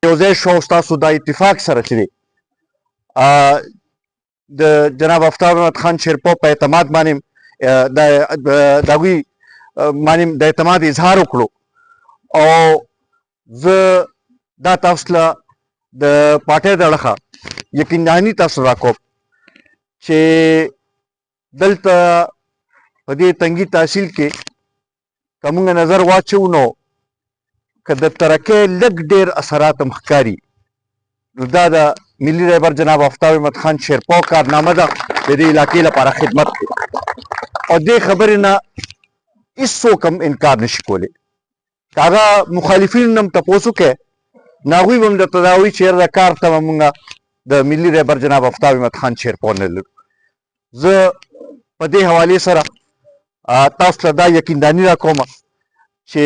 یو ځای شو ستاسو دا اتفاق سره چې دی د جناب افتاب احمد خان شیرپاؤ په اعتماد باندې د هغوی باندې د اعتماد اظهار وکړو او زه دا تاسو له د پارټۍ د اړخه یقینداني تاسو راکوم چې دلته په دې تنګي تحصیل کې که موږ نظر واچو نو که د ترقۍ لږ ډېر اثرات هم ښکاري نو دا د ملي رهبر جناب افتاب احمد خان شیرپاؤ کارنامه ده د دې علاقې لپاره خدمت کوي او دې خبرې نه هېڅوک هم انکار نشي کولی که هغه مخالفین هم تپوس وکړی نو هغوی به هم درته دا وایي چې یاره د کار ته به مونږ د ملي رهبر جناب افتاب احمد خان شیرپاؤ نه لرو. زه په دې حوالې سره تاسو ته دا یقینداني راکوم چې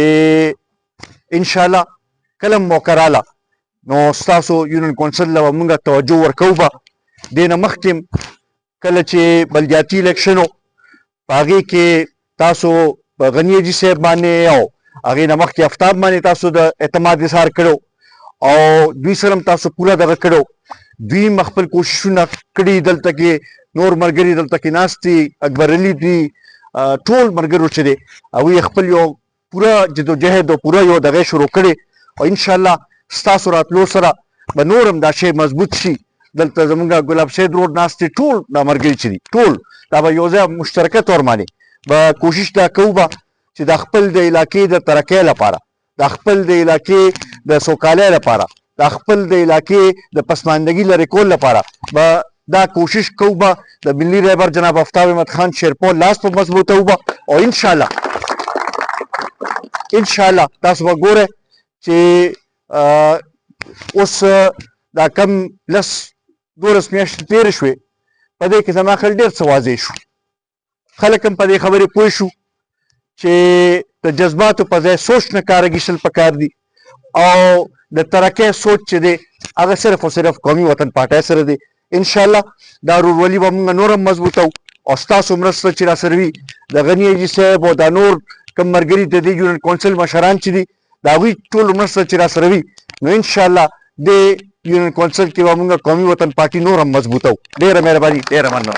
انشاءالله کله موقع راله نو ستاسو یونین کونسل له به مونږ توجه ورکوو به دې نه مخکې کله چې بلدیاتي الیکشن و په هغې کې تاسو په غني حاجي صاحب باندې او هغې نه مخکې افتاب باندې تاسو د اعتماد اظهار کړو او دوی سره هم تاسو پوره دغه کړو دوی هم خپل کوششونه کړي دلته کې نور ملګري دلته کې ناست دي اکبر علي دي ټول ملګرو چې دی هغوی خپل یو پوره جدوجهد او پوره یو دغه شروع کړي او انشاءالله ستاسو راتلو سره به نور هم دا شی مضبوط شي دلته زمونږ ګلاب سید روډ ناست دي ټول دا ملګري چې دي ټول دا به یو ځای مشترکه طور باندې به کوشش دا کوو به چې د خپل د علاقې د ترقۍ لپاره د خپل د علاقې د سوکالۍ لپاره د خپل د علاقې د پسماندګي لرې کول لپاره به دا کوشش کوو به د ملي رهبر جناب افتاب احمد خان شیرپاؤ لاس په مضبوطوو به او انشاءالله تاسو به ګورئ چې اوس دا کم 10-12 میاشتې تېرې شوې په دې کې زما خیال ډېر څه واضح شو خلک هم په دې خبرې پوه شو چې د جذباتو په ځای سوچ نه کار اخیستل پکار دي او د ترقۍ سوچ چې دی هغه صرف او صرف قومي وطن پارټۍ سره دی انشاءالله دا ورورولي به موږ نور هم مضبوطوو او ستاسو مرسته چې راسره وي د غني حاجي صاحب او دا نور کوم ملګري د دې یونین کونسل مشران چې دي د هغوی ټول مرسته چې راسره وي نو انشاءالله د یونین کونسل کې به موږ قومي وطن پارټي نور هم مضبوطوو. ډېره مهرباني ډېره مننه.